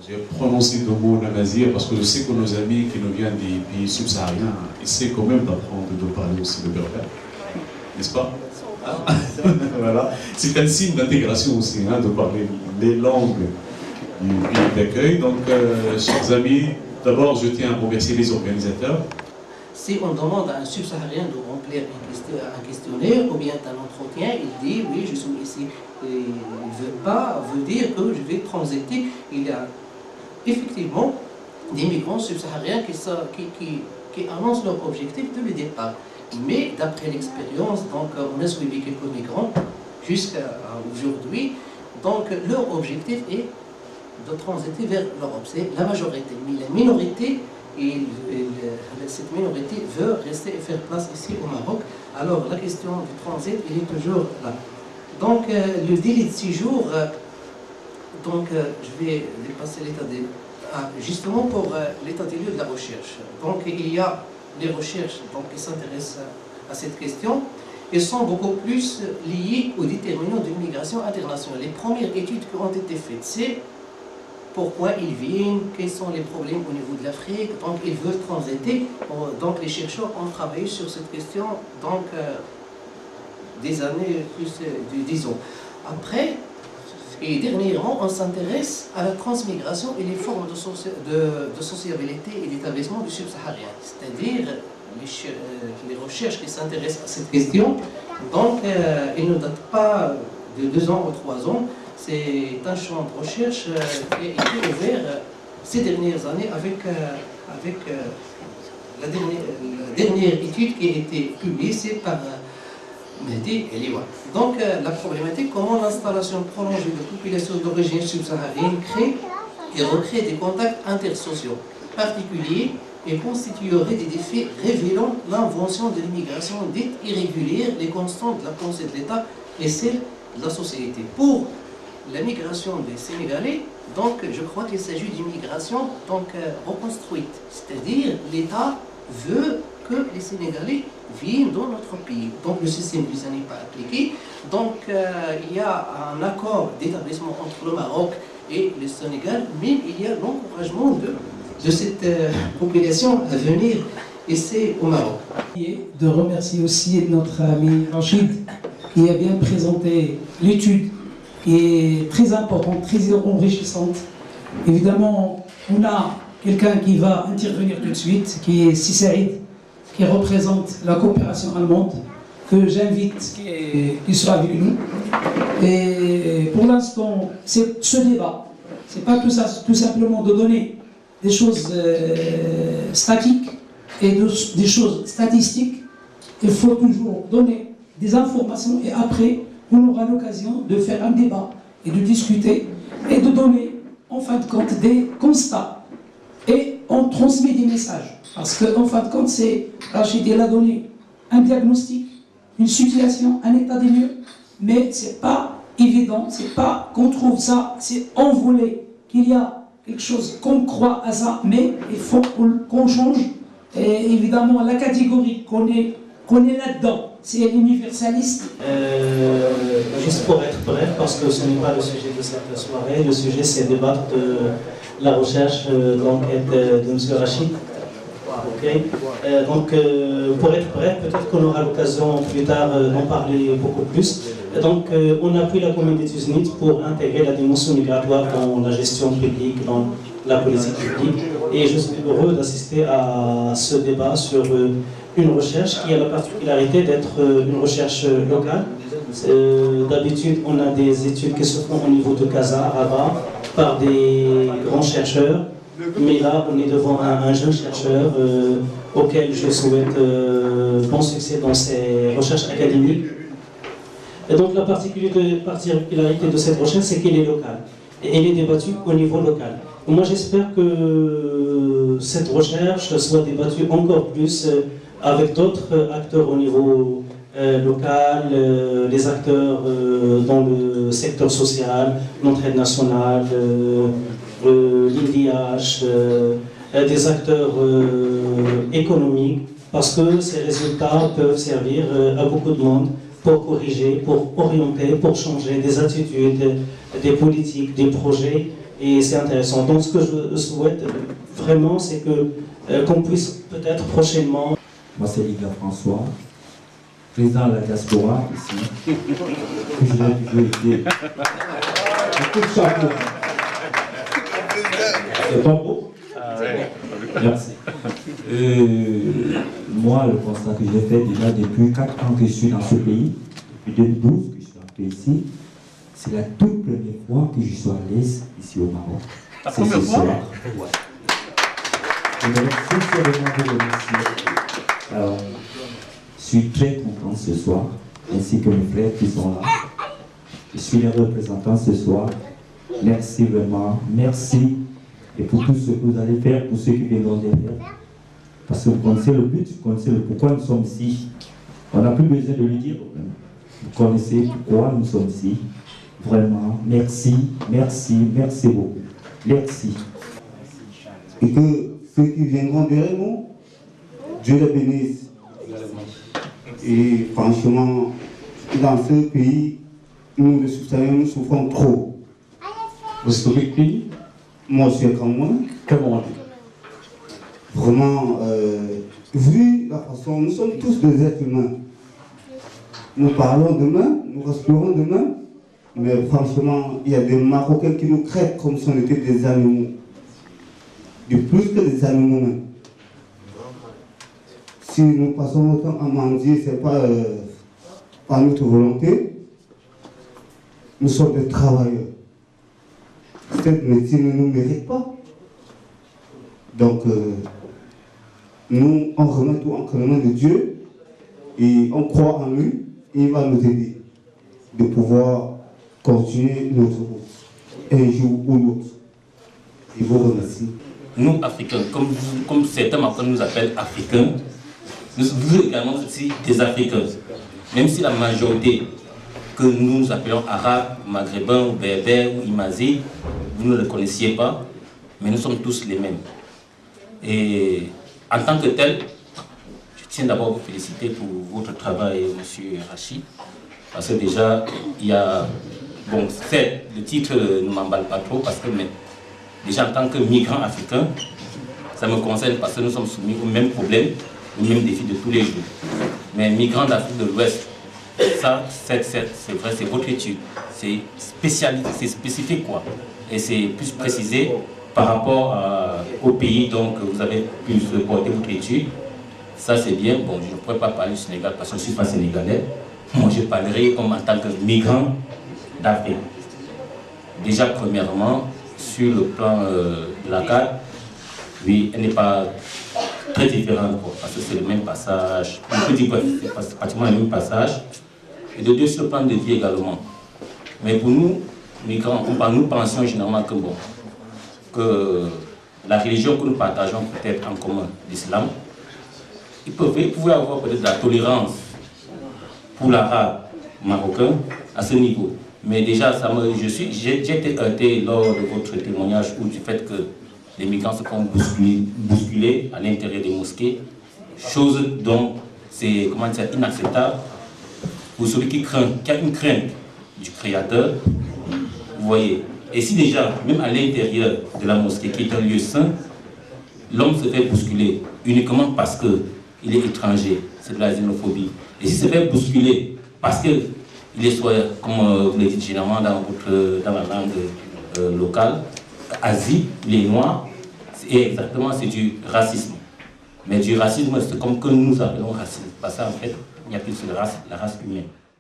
J'ai prononcé le mot Namazir parce que je sais que nos amis qui nous viennent des pays subsahariens essaient quand même d'apprendre de parler aussi le berbère, n'est-ce pas? Voilà. C'est un signe d'intégration aussi, hein, de parler les langues du pays d'accueil. Donc, chers amis, d'abord, je tiens à remercier les organisateurs. Si on demande à un subsaharien de remplir un questionnaire ou bien un entretien, il dit oui, je suis ici. Et il veut dire que je vais transiter. Il y a effectivement des migrants subsahariens qui annoncent leur objectif dès le départ. Mais d'après l'expérience, donc on a suivi quelques migrants jusqu'à aujourd'hui. Donc leur objectif est de transiter vers l'Europe. C'est la majorité. Mais la minorité, cette minorité veut rester et faire place ici au Maroc. Alors la question du transit, elle est toujours là. Donc le délai de 6 jours, je vais dépasser l'état des... justement pour l'état des lieux de la recherche. Donc il y a les recherches qui s'intéressent à cette question. Elles sont beaucoup plus liées aux déterminants de l'immigration internationale. Les premières études qui ont été faites, c'est pourquoi ils viennent, quels sont les problèmes au niveau de l'Afrique, donc ils veulent transiter. Donc les chercheurs ont travaillé sur cette question des années, plus de 10 ans. Après, et dernièrement, on s'intéresse à la transmigration et les formes de sociabilité et d'établissement du subsaharien, c'est-à-dire les recherches qui s'intéressent à cette question. Donc, elles ne datent pas de 2 ans ou 3 ans. C'est un champ de recherche qui a été ouvert ces dernières années avec la dernière étude qui a été publiée par Mehdi Eliwa. Donc la problématique, comment l'installation prolongée de populations d'origine subsaharienne crée et recrée des contacts intersociaux particuliers et constituerait des défis révélant l'invention de l'immigration dite irrégulière, les constantes de la pensée de l'État et celle de la société. Pour la migration des Sénégalais, donc je crois qu'il s'agit d'une migration reconstruite, c'est-à-dire l'État veut que les Sénégalais viennent dans notre pays. Donc le système visa n'est pas appliqué. Donc il y a un accord d'établissement entre le Maroc et le Sénégal, mais il y a l'encouragement de cette population à venir ici au Maroc. De remercier aussi notre ami Rachid qui a bien présenté l'étude qui est très importante, très enrichissante. Évidemment, on a quelqu'un qui va intervenir tout de suite, qui est Sissaïd, qui représente la coopération allemande, que j'invite qu'il soit avec nous. Et pour l'instant, ce débat, ce n'est pas tout simplement de donner des choses statiques et des choses statistiques. Il faut toujours donner des informations et après, on aura l'occasion de faire un débat et de discuter et de donner en fin de compte des constats et on transmet des messages parce qu'en fin de compte c'est Rachid a donné un diagnostic, une situation, un état des lieux, mais c'est pas évident, c'est pas qu'on trouve ça, c'est envolé, qu'il y a quelque chose qu'on croit à ça, mais il faut qu'on change. Et évidemment la catégorie qu'on est là-dedans, c'est l'universaliste. Juste pour être bref, parce que ce n'est pas le sujet de cette soirée, le sujet c'est débattre de la recherche d'enquête de M. Rachid. Okay. Pour être bref, peut-être qu'on aura l'occasion plus tard d'en parler beaucoup plus. Donc on appuie la communauté UNIT pour intégrer la dimension migratoire dans la gestion publique, dans la politique publique. Et je suis heureux d'assister à ce débat sur une recherche qui a la particularité d'être une recherche locale. D'habitude, on a des études qui se font au niveau de Casa, Rabat, par des grands chercheurs. Mais là, on est devant un jeune chercheur auquel je souhaite bon succès dans ses recherches académiques. Et donc, la particularité de cette recherche, c'est qu'elle est locale. Et elle est débattue au niveau local. Moi, j'espère que cette recherche soit débattue encore plus avec d'autres acteurs au niveau local, les acteurs dans le secteur social, l'entraide nationale, l'IDH, des acteurs économiques, parce que ces résultats peuvent servir à beaucoup de monde pour corriger, pour orienter, pour changer des attitudes, des politiques, des projets. Et c'est intéressant. Donc ce que je souhaite vraiment, c'est qu'on puisse peut-être prochainement... Moi c'est Liga François, président de la diaspora ici. Que je l'ai toujours été. Un coup de chapeau. C'est pas beau? Merci. Moi, le constat que j'ai fait déjà depuis 4 ans que je suis dans ce pays, depuis 2012 que je suis entré ici, c'est la toute première fois que je suis à l'aise ici au Maroc. C'est ce soir. Ouais. Je voudrais sincèrement vous remercier. Je suis très content ce soir, ainsi que mes frères qui sont là. Je suis les représentants ce soir. Merci vraiment, merci. Et pour tout ce que vous allez faire, pour ceux qui viendront derrière. Parce que vous connaissez le but, vous connaissez le pourquoi nous sommes ici. On n'a plus besoin de lui dire. Vous connaissez pourquoi nous sommes ici. Vraiment, merci, merci, merci beaucoup. Merci. Et que ceux qui viendront derrière nous, Dieu les bénisse. Et franchement, dans ce pays, nous, les subsahariens, nous souffrons trop. Vous êtes au pays? Moi, je suis à Cameroun. Cameroun. Vraiment, vu la façon, nous sommes tous des êtres humains. Nous parlons demain, nous respirons demain, mais franchement, il y a des Marocains qui nous traitent comme si on était des animaux. De plus que des animaux même. Si nous passons notre temps à mendier, ce n'est pas par notre volonté. Nous sommes des travailleurs. Cette médecine ne nous mérite pas. Donc, nous, on remet tout entre les mains de Dieu et on croit en lui et il va nous aider de pouvoir continuer notre route un jour ou l'autre. Je vous remercie. Nous, Africains, comme certains Marocains nous appellent Africains, nous également aussi des Africains. Même si la majorité que nous appelons Arabes, Maghrébins, Berbères ou Imazis, vous ne le connaissiez pas, mais nous sommes tous les mêmes. Et en tant que tel, je tiens d'abord à vous féliciter pour votre travail, M. Rachid, parce que déjà, il y a... Bon, certes, le titre ne m'emballe pas trop, parce que mais, déjà en tant que migrant africain, ça me concerne parce que nous sommes soumis aux mêmes problèmes, aux mêmes défis de tous les jours. Mais migrant d'Afrique de l'Ouest, ça, c'est vrai, c'est votre étude. C'est spécialisé, c'est spécifique quoi. Et c'est plus précisé par rapport au pays, donc vous avez pu porter votre étude. Ça c'est bien. Bon, je ne pourrais pas parler du Sénégal parce que je ne suis pas sénégalais. Moi je parlerai comme en tant que migrant d'Afrique. Déjà premièrement, sur le plan de la carte, oui, elle n'est pas très différente quoi, parce que c'est le même passage. On peut dire que c'est pratiquement le même passage. Et de deux, sur le plan de vie également. Mais pour nous, migrants, nous pensons généralement que, bon, que la religion que nous partageons peut-être en commun, l'islam, il pouvait avoir peut-être de la tolérance pour l'arabe marocain à ce niveau. Mais déjà, j'ai été heurté lors de votre témoignage ou du fait que les migrants se font bousculer à l'intérieur des mosquées, chose dont c'est inacceptable pour celui qui a une crainte du Créateur. Vous voyez. Et si déjà, même à l'intérieur de la mosquée, qui est un lieu saint, l'homme se fait bousculer uniquement parce qu'il est étranger, c'est de la xénophobie. Et si se fait bousculer parce qu'il est soit, comme vous l'avez dit généralement dans la langue locale, Asie, il est noir, et exactement c'est du racisme. Mais du racisme, c'est comme que nous appelons racisme, parce qu'en fait, il n'y a plus de race, la race humaine.